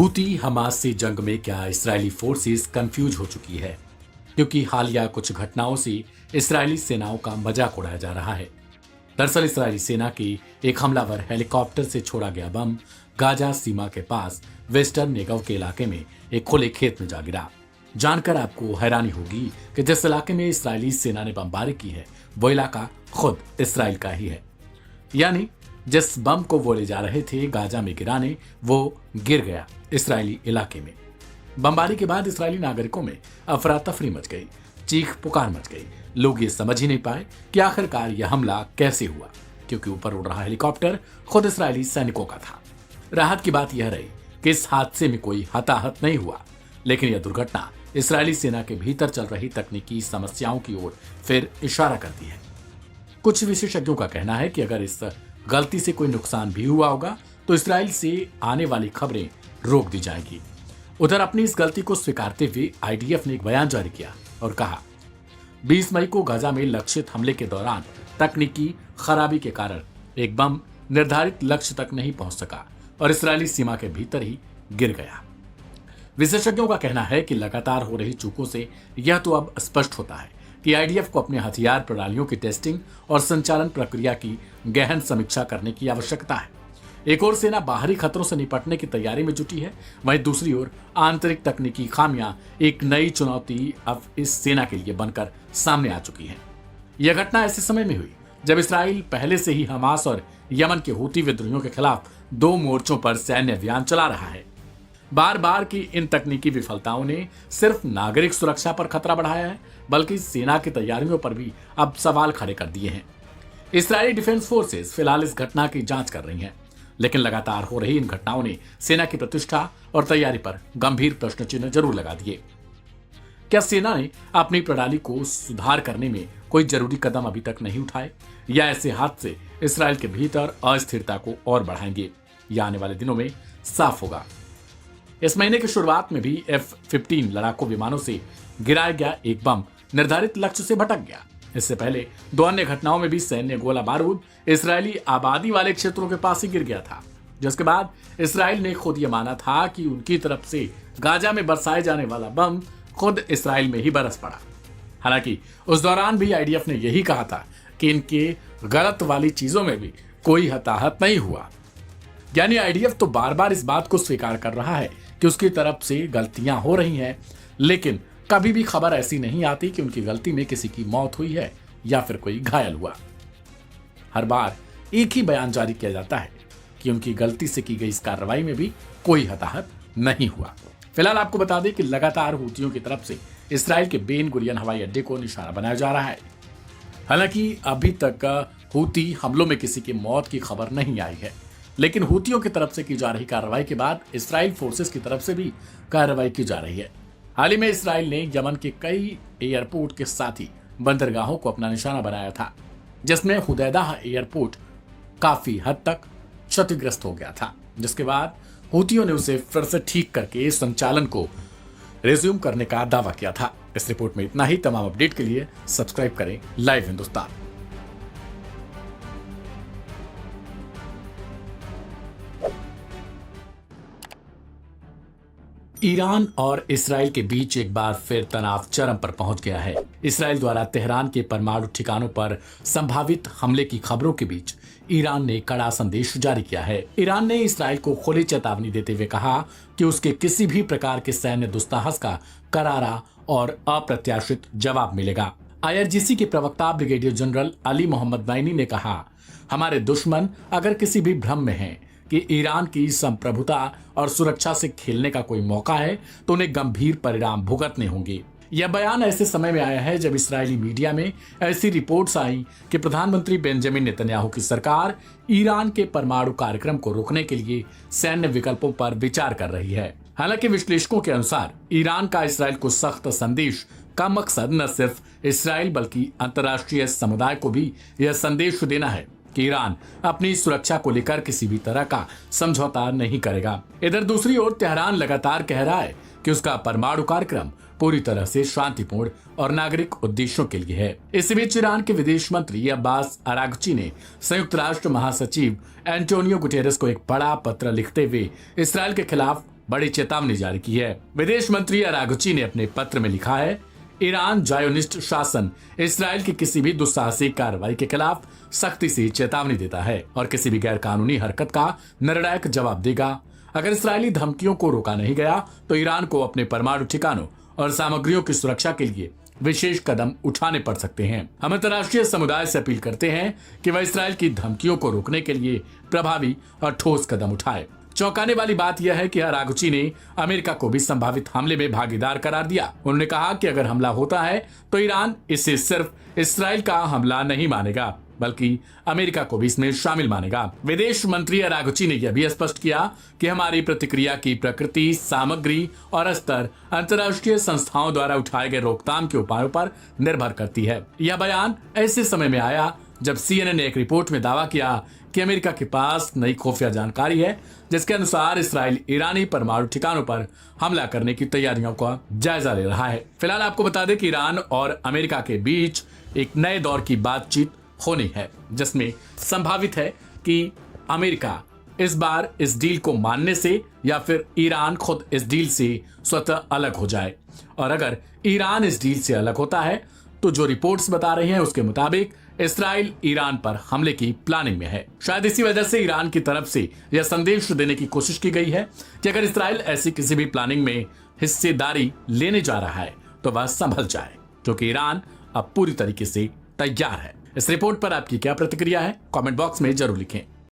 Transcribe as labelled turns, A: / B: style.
A: Houthi Hamas से जंग में क्या इस्राएली फोर्सेस कंफ्यूज हो चुकी है, क्योंकि हालिया कुछ घटनाओं से इस्राएली सेनाओं का मजाक उड़ाया जा रहा है। दरअसल इस्राएली सेना की एक हमलावर हेलीकॉप्टर से छोड़ा गया बम गाजा सीमा के पास वेस्टर्न नेगव के इलाके में एक खुले खेत में जा गिरा। जानकर आपको हैरानी होगी कि जिस इलाके में इस्राएली सेना ने बमबारी की है वो इलाका खुद इसराइल का ही है। यानी जिस बम को वो ले जा रहे थे गाजा में गिराने, वो गिर गया इसराइली इलाके में। बमबारी के बाद इसराइली नागरिकों में अफरा तफरी मच गई, चीख पुकार मच गई। लोग ये समझ ही नहीं पाए कि आखिरकार यह हमला कैसे हुआ, क्योंकि ऊपर उड़ रहा हेलीकॉप्टर खुद इसराइली सैनिकों का था। राहत की बात यह रही कि इस हादसे में कोई हताहत नहीं हुआ, लेकिन यह दुर्घटना इसराइली सेना के भीतर चल रही तकनीकी समस्याओं की ओर फिर इशारा करती है। कुछ विशेषज्ञों का कहना है कि अगर इस गलती से कोई नुकसान भी हुआ होगा तो इसराइल से आने वाली खबरें रोक दी जाएंगी। उधर अपनी इस गलती को स्वीकारते हुए आईडीएफ ने एक बयान जारी किया और कहा, 20 मई को गाजा में लक्षित हमले के दौरान तकनीकी खराबी के कारण एक बम निर्धारित लक्ष्य तक नहीं पहुंच सका और इसराइली सीमा के भीतर ही गिर गया। विशेषज्ञों का कहना है कि लगातार हो रही चूकों से यह तो अब स्पष्ट होता है कि आईडीएफ को अपने हथियार प्रणालियों की टेस्टिंग और संचालन प्रक्रिया की गहन समीक्षा करने की आवश्यकता है। एक ओर सेना बाहरी खतरों से निपटने की तैयारी में जुटी है, वहीं दूसरी ओर आंतरिक तकनीकी खामियां एक नई चुनौती अब इस सेना के लिए बनकर सामने आ चुकी है। यह घटना ऐसे समय में हुई जब इसराइल पहले से ही हमास और यमन के हूती विद्रोहियों के खिलाफ 2 मोर्चों पर सैन्य अभियान चला रहा है। बार बार की इन तकनीकी विफलताओं ने सिर्फ नागरिक सुरक्षा पर खतरा बढ़ाया है, बल्कि सेना की तैयारियों पर भी अब सवाल खड़े कर दिए हैं। इस्राएली डिफेंस फोर्सेस फिलहाल इस घटना की जांच कर रही हैं, लेकिन लगातार हो रही इन घटनाओं ने सेना की प्रतिष्ठा और तैयारी पर गंभीर प्रश्न चिन्ह जरूर लगा दिए। क्या सेना ने अपनी प्रणाली को सुधार करने में कोई जरूरी कदम अभी तक नहीं उठाए, या ऐसे हादसे इसराइल के भीतर अस्थिरता को और बढ़ाएंगे? यह आने वाले दिनों में साफ होगा। इस महीने की शुरुआत में भी F-15 लड़ाकू विमानों से गिराया गया एक बम निर्धारित लक्ष्य से भटक गया। इससे पहले 2 अन्य घटनाओं में भी सैन्य गोला बारूद इसराइली आबादी वाले क्षेत्रों के पास ही गिर गया था, जिसके बाद इसराइल ने खुद यह माना था कि उनकी तरफ से गाजा में बरसाए जाने वाला बम खुद इसराइल में ही बरस पड़ा। हालांकि उस दौरान भी आईडीएफ ने यही कहा था कि इनके गलत वाली चीजों में भी कोई हताहत नहीं हुआ। यानी आईडीएफ तो बार बार इस बात को स्वीकार कर रहा है कि उसकी तरफ से गलतियां हो रही हैं, लेकिन कभी भी खबर ऐसी नहीं आती कि उनकी गलती में किसी की मौत हुई है या फिर कोई घायल हुआ। हर बार एक ही बयान जारी किया जाता है कि उनकी गलती से की गई इस कार्रवाई में भी कोई हताहत नहीं हुआ। फिलहाल आपको बता दें कि लगातार हूतियों की तरफ से इसराइल के बेन गुरियन हवाई अड्डे को निशाना बनाया जा रहा है। हालांकि अभी तक हूती हमलों में किसी की मौत की खबर नहीं आई है, लेकिन हूतियों की तरफ से की जा रही कार्रवाई के बाद इसराइल फोर्सेस की तरफ से भी कार्रवाई की जा रही है। हाल ही में इसराइल ने यमन के कई एयरपोर्ट के साथ ही बंदरगाहों को अपना निशाना बनाया था, जिसमें हुदैदा एयरपोर्ट काफी हद तक क्षतिग्रस्त हो गया था, जिसके बाद हूतियों ने उसे फिर से ठीक करके संचालन को रिज्यूम करने का दावा किया था। इस रिपोर्ट में इतना ही। तमाम अपडेट के लिए सब्सक्राइब करें लाइव हिंदुस्तान। ईरान और इसराइल के बीच एक बार फिर तनाव चरम पर पहुंच गया है। इसराइल द्वारा तेहरान के परमाणु ठिकानों पर संभावित हमले की खबरों के बीच ईरान ने कड़ा संदेश जारी किया है। ईरान ने इसराइल को खुली चेतावनी देते हुए कहा कि उसके किसी भी प्रकार के सैन्य दुस्साहस का करारा और अप्रत्याशित जवाब मिलेगा। आईआरजीसी के प्रवक्ता ब्रिगेडियर जनरल अली मोहम्मद नईनी ने कहा, हमारे दुश्मन अगर किसी भी भ्रम में हैं कि ईरान की संप्रभुता और सुरक्षा से खेलने का कोई मौका है, तो उन्हें गंभीर परिणाम भुगतने होंगे। यह बयान ऐसे समय में आया है जब इस्राएली मीडिया में ऐसी रिपोर्ट्स आई कि प्रधानमंत्री बेंजामिन नेतन्याहू की सरकार ईरान के परमाणु कार्यक्रम को रोकने के लिए सैन्य विकल्पों पर विचार कर रही है। हालांकि विश्लेषकों के अनुसार ईरान का इसराइल को सख्त संदेश का मकसद न सिर्फ इसराइल बल्कि अंतर्राष्ट्रीय समुदाय को भी यह संदेश देना है कि ईरान अपनी सुरक्षा को लेकर किसी भी तरह का समझौता नहीं करेगा। इधर दूसरी ओर तेहरान लगातार कह रहा है कि उसका परमाणु कार्यक्रम पूरी तरह से शांतिपूर्ण और नागरिक उद्देश्यों के लिए है। इस बीच ईरान के विदेश मंत्री अब्बास अरागची ने संयुक्त राष्ट्र महासचिव एंटोनियो गुटेरेस को एक बड़ा पत्र लिखते हुए इसराइल के खिलाफ बड़ी चेतावनी जारी की है। विदेश मंत्री अरागची ने अपने पत्र में लिखा है, ईरान जायोनिस्ट शासन इसराइल की किसी भी दुस्साहसिक कार्रवाई के खिलाफ सख्ती से चेतावनी देता है और किसी भी गैर कानूनी हरकत का निर्णायक जवाब देगा। अगर इसराइली धमकियों को रोका नहीं गया तो ईरान को अपने परमाणु ठिकानों और सामग्रियों की सुरक्षा के लिए विशेष कदम उठाने पड़ सकते हैं। हम अंतर्राष्ट्रीय समुदाय से अपील करते हैं कि वह इसराइल की धमकियों को रोकने के लिए प्रभावी और ठोस कदम उठाए। चौंकाने वाली बात यह है कि अरागची ने अमेरिका को भी संभावित हमले में भागीदार करार दिया। उन्होंने कहा कि अगर हमला होता है तो ईरान इसे सिर्फ इसराइल का हमला नहीं मानेगा बल्कि अमेरिका को भी इसमें शामिल मानेगा। विदेश मंत्री अरागची ने यह भी स्पष्ट किया कि हमारी प्रतिक्रिया की प्रकृति, सामग्री और स्तर अंतर्राष्ट्रीय संस्थाओं द्वारा उठाए गए रोकथाम के उपायों पर निर्भर करती है। यह बयान ऐसे समय में आया जब CNN ने एक रिपोर्ट में दावा किया कि अमेरिका के पास नई खुफिया जानकारी है जिसके अनुसार इसराइल ईरानी परमाणु ठिकानों पर हमला करने की तैयारियों का जायजा ले रहा है। फिलहाल आपको बता दें कि ईरान और अमेरिका के बीच एक नए दौर की बातचीत होनी है जिसमें संभावित है कि अमेरिका इस बार इस डील को मानने से या फिर ईरान खुद इस डील से स्वतः अलग हो जाए। और अगर ईरान इस डील से अलग होता है तो जो रिपोर्ट्स बता रहे हैं उसके मुताबिक इसराइल ईरान पर हमले की प्लानिंग में है। शायद इसी वजह से ईरान की तरफ से यह संदेश देने की कोशिश की गई है कि अगर इसराइल ऐसी किसी भी प्लानिंग में हिस्सेदारी लेने जा रहा है तो वह संभल जाए, क्योंकि ईरान अब पूरी तरीके से तैयार है। इस रिपोर्ट पर आपकी क्या प्रतिक्रिया है? कमेंट बॉक्स में जरूर लिखें।